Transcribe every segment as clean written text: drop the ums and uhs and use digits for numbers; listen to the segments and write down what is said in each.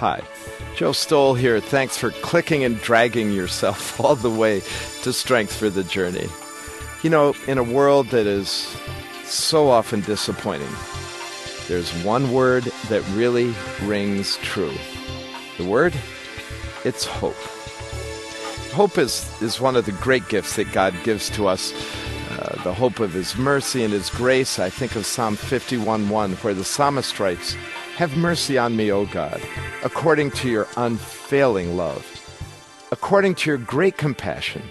Hi, Joe Stowell here. Thanks for clicking and dragging yourself all the way to Strength for the Journey. You know, in a world that is so often disappointing, there's one word that really rings true. The word? It's hope. Hope is one of the great gifts that God gives to us. The hope of His mercy and His grace. I think of Psalm 51:1, where the psalmist writes, "Have mercy on me, O God, according to your unfailing love. According to your great compassion,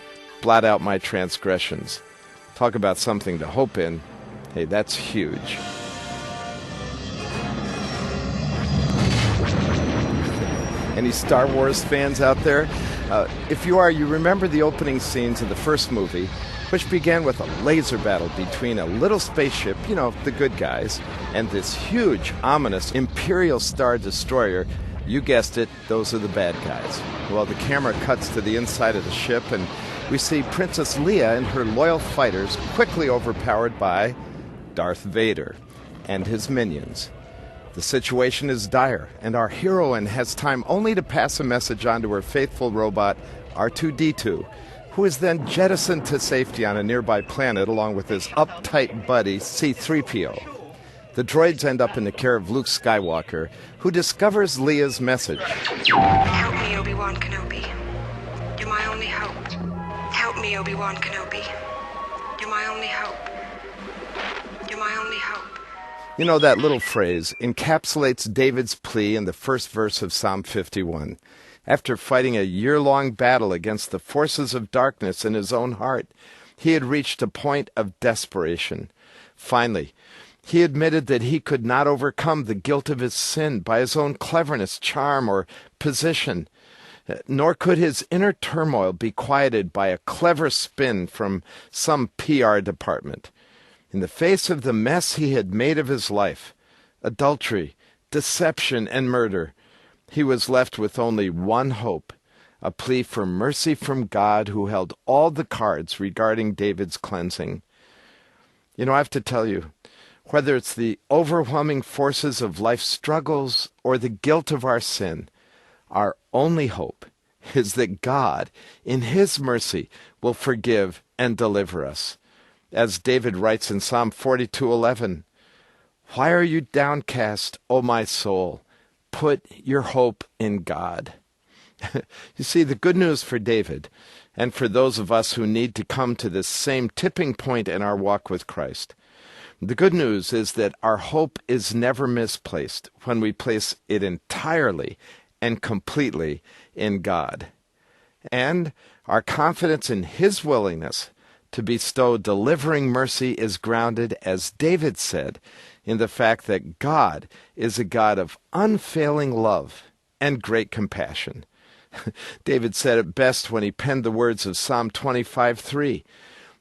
blot out my transgressions." Talk about something to hope in. Hey, that's huge. Any Star Wars fans out there? If you are, you remember the opening scenes of the first movie, which began with a laser battle between a little spaceship, you know, the good guys, and this huge, ominous Imperial Star Destroyer. You guessed it, those are the bad guys. Well, the camera cuts to the inside of the ship, and we see Princess Leia and her loyal fighters quickly overpowered by Darth Vader and his minions. The situation is dire, and our heroine has time only to pass a message on to her faithful robot, R2-D2, who is then jettisoned to safety on a nearby planet along with his uptight buddy, C-3PO. The droids end up in the care of Luke Skywalker, who discovers Leia's message. Help me, Obi-Wan Kenobi. You're my only hope. Help me, Obi-Wan Kenobi. You're my only hope. You're my only hope. You know, that little phrase encapsulates David's plea in the first verse of Psalm 51. After fighting a year-long battle against the forces of darkness in his own heart, he had reached a point of desperation. Finally, he admitted that he could not overcome the guilt of his sin by his own cleverness, charm, or position, nor could his inner turmoil be quieted by a clever spin from some PR department. In the face of the mess he had made of his life, adultery, deception, and murder, he was left with only one hope, a plea for mercy from God who held all the cards regarding David's cleansing. You know, I have to tell you, whether it's the overwhelming forces of life's struggles or the guilt of our sin, our only hope is that God, in His mercy, will forgive and deliver us. As David writes in Psalm 42:11, "Why are you downcast, O my soul? Put your hope in God." You see, the good news for David, and for those of us who need to come to this same tipping point in our walk with Christ, the good news is that our hope is never misplaced when we place it entirely and completely in God. And our confidence in His willingness to bestow delivering mercy is grounded, as David said, in the fact that God is a God of unfailing love and great compassion. David said it best when he penned the words of Psalm 25:3.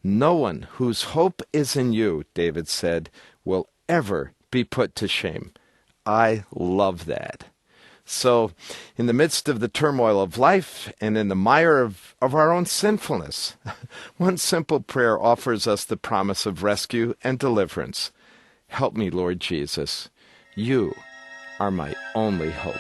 "No one whose hope is in you," David said, "will ever be put to shame." I love that. So, in the midst of the turmoil of life and in the mire of our own sinfulness, one simple prayer offers us the promise of rescue and deliverance. Help me, Lord Jesus. You are my only hope.